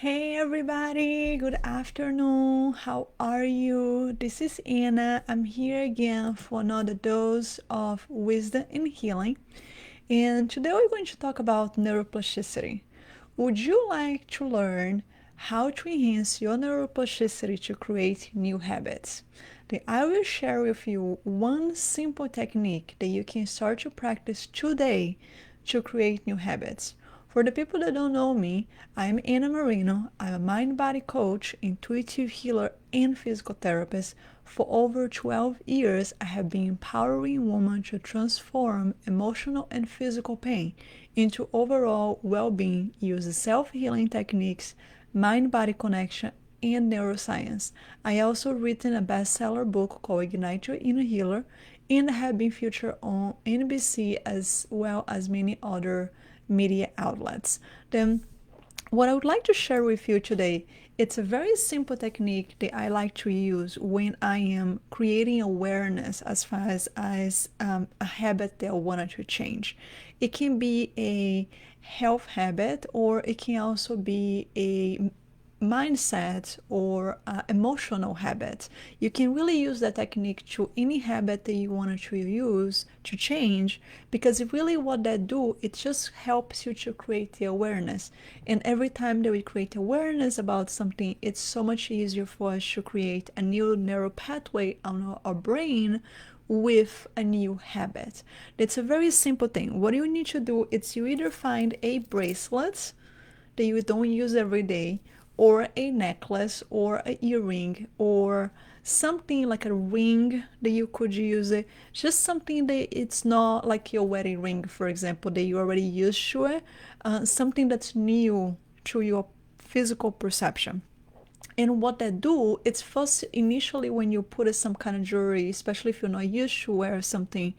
Hey everybody, good afternoon. How are you? This is Anna. I'm here again for another dose of wisdom and healing. And today we're going to talk about neuroplasticity. Would you like to learn how to enhance your neuroplasticity to create new habits? Then I will share with you one simple technique that you can start to practice today to create new habits. For the people that don't know me, I'm Anna Marino. I'm a mind body coach, intuitive healer, and physical therapist. For over 12 years, I have been empowering women to transform emotional and physical pain into overall well being using self healing techniques, mind body connection, and neuroscience. I also written a bestseller book called Ignite Your Inner Healer and have been featured on NBC as well as many other media outlets. Then what I would like to share with you today, it's a very simple technique that I like to use when I am creating awareness as far as a habit that I wanted to change. It can be a health habit or it can also be a mindset or emotional habit. You can really use that technique to any habit that you wanted to use to change, because really what that do, it just helps you to create the awareness. And every time that we create awareness about something, it's so much easier for us to create a new neural pathway on our brain with a new habit. It's a very simple thing. What you need to do is you either find a bracelet that you don't use every day, or a necklace, or an earring, or something like a ring that you could use it. Just something that it's not like your wedding ring, for example, that you already used to it. Something that's new to your physical perception. And what that do, it's first initially when you put some kind of jewelry, especially if you're not used to wear something,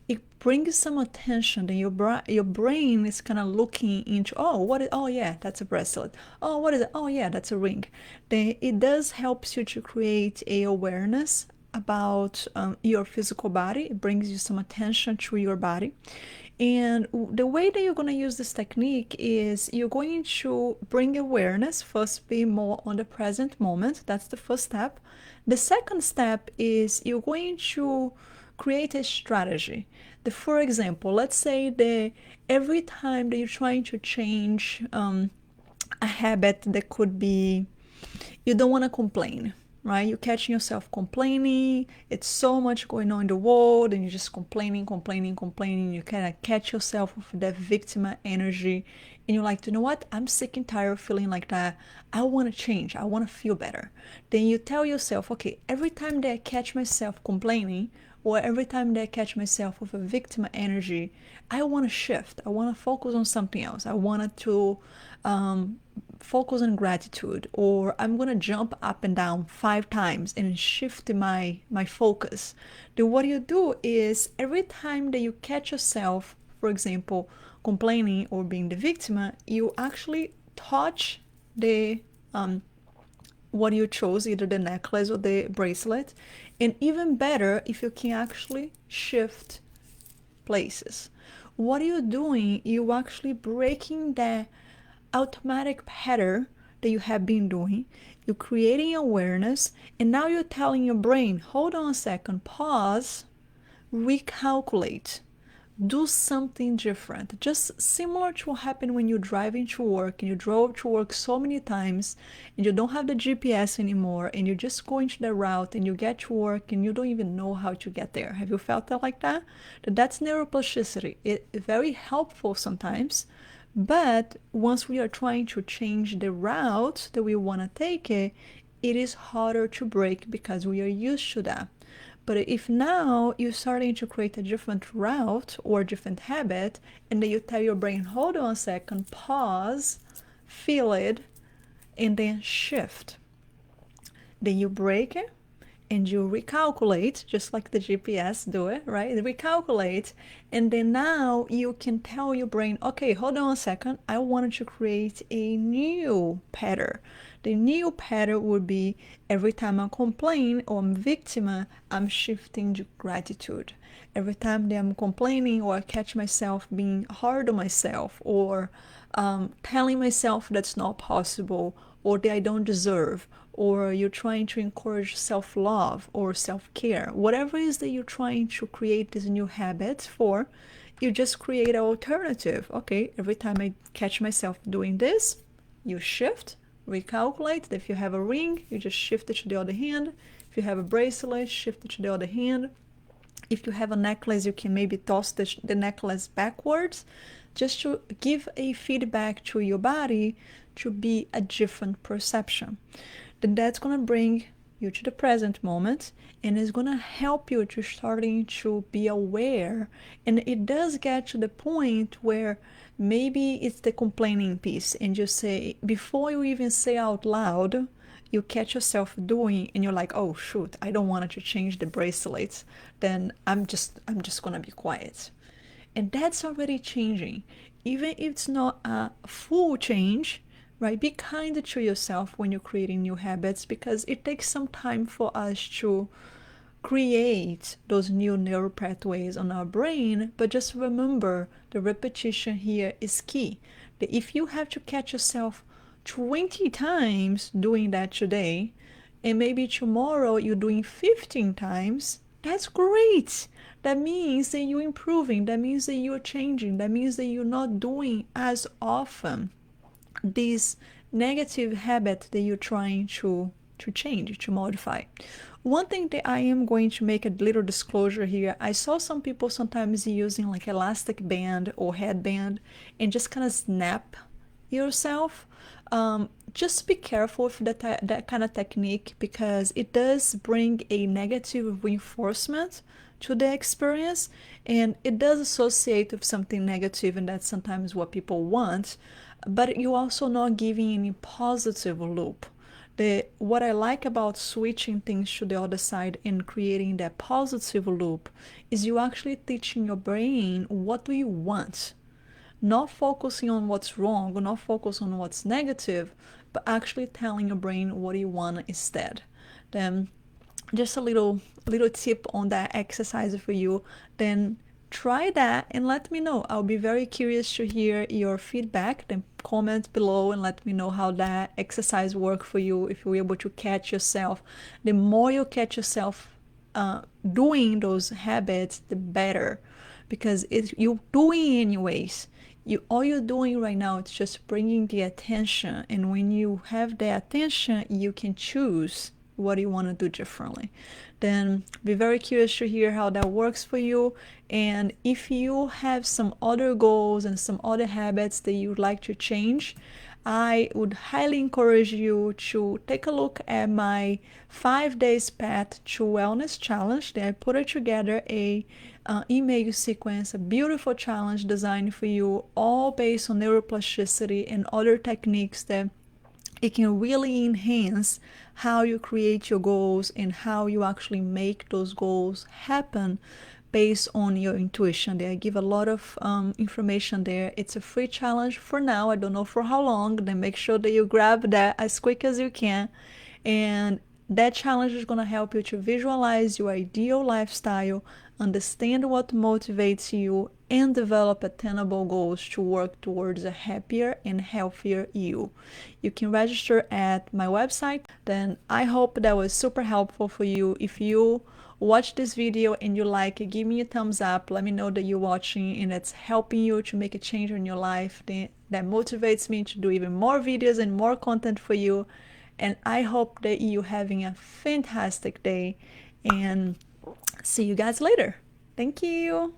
it brings some attention. Then your brain is kind of looking into, oh, what is, oh yeah, that's a bracelet. Oh, what is it? Oh yeah, that's a ring. Then it does helps you to create a awareness about your physical body. It brings you some attention to your body. And the way that you're going to use this technique is you're going to bring awareness, first be more on the present moment. That's the first step. The second step is you're going to create a strategy. For example, let's say that every time that you're trying to change a habit that could be, you don't want to complain, right? You're catching yourself complaining. It's so much going on in the world, and you're just complaining. You kind of catch yourself with that victim energy, and you're like, you know what? I'm sick and tired of feeling like that. I want to change. I want to feel better. Then you tell yourself, okay, every time that I catch myself complaining, or every time that I catch myself with a victim energy, I want to shift. I want to focus on something else. I wanted to focus on gratitude, or I'm gonna jump up and down 5 times and shift my focus. Then what you do is every time that you catch yourself, for example, complaining or being the victim, you actually touch the what you chose, either the necklace or the bracelet. And even better, if you can actually shift places. What are you doing? You actually breaking the automatic pattern that you have been doing. You're creating awareness, and now you're telling your brain, hold on a second, pause, recalculate, do something different. Just similar to what happened when you're driving to work and you drove to work so many times and you don't have the GPS anymore, and you're just going to the route and you get to work and you don't even know how to get there. Have you felt that like that? That's neuroplasticity. It's very helpful sometimes, but once we are trying to change the route that we want to take it is harder to break because we are used to that. But if now you're starting to create a different route or a different habit, and then you tell your brain, hold on a second, pause, feel it, and then shift. Then you break it and you recalculate, just like the GPS do it, right? Recalculate, and then now you can tell your brain, okay, hold on a second, I wanted to create a new pattern. The new pattern would be every time I complain or I'm victim, I'm shifting to gratitude. Every time that I'm complaining or I catch myself being hard on myself, or telling myself that's not possible, or that I don't deserve, or you're trying to encourage self-love or self-care, whatever it is that you're trying to create these new habits for, you just create an alternative. Okay, every time I catch myself doing this, you shift, recalculate. If you have a ring, you just shift it to the other hand. If you have a bracelet, shift it to the other hand. If you have a necklace, you can maybe toss the necklace backwards, just to give a feedback to your body to be a different perception. Then that's going to bring you to the present moment, and it's going to help you to starting to be aware. And it does get to the point where maybe it's the complaining piece, and you say, before you even say out loud, you catch yourself doing, and you're like, oh shoot, I don't want to change the bracelets, then I'm just gonna be quiet. And that's already changing. Even if it's not a full change, right? Be kind to yourself when you're creating new habits, because it takes some time for us to create those new neural pathways on our brain. But just remember, the repetition here is key. That if you have to catch yourself 20 times doing that today, and maybe tomorrow you're doing 15 times, that's great. That means that you're improving. That means that you're changing. That means that you're not doing as often this negative habit that you're trying to change, to modify. One thing that I am going to make a little disclosure here, I saw some people sometimes using like elastic band or headband and just kind of snap yourself. Just be careful with that kind of technique, because it does bring a negative reinforcement to the experience, and it does associate with something negative, and that's sometimes what people want, but you're also not giving any positive loop. What I like about switching things to the other side and creating that positive loop is you actually teaching your brain what do you want, not focusing on what's wrong or not focus on what's negative, but actually telling your brain what you want instead. Then just a little tip on that exercise for you. Then try that and let me know. I'll be very curious to hear your feedback. Then comment below and let me know how that exercise worked for you, if you're able to catch yourself. The more you catch yourself doing those habits, the better, because you're doing anyways. All you're doing right now is just bringing the attention, and when you have the attention, you can choose what you want to do differently. Then be very curious to hear how that works for you, and if you have some other goals and some other habits that you'd like to change, I would highly encourage you to take a look at my 5 days path to wellness challenge. That I put it together a email sequence, a beautiful challenge designed for you, all based on neuroplasticity and other techniques that it can really enhance how you create your goals and how you actually make those goals happen based on your intuition. There I give a lot of information there. It's a free challenge for now. I don't know for how long. Then make sure that you grab that as quick as you can. And that challenge is going to help you to visualize your ideal lifestyle, understand what motivates you, and develop attainable goals to work towards a happier and healthier you. You can register at my website. Then I hope that was super helpful for you. If you watch this video and you like it, give me a thumbs up. Let me know that you're watching and it's helping you to make a change in your life. That motivates me to do even more videos and more content for you. And I hope that you're having a fantastic day, and see you guys later. Thank you.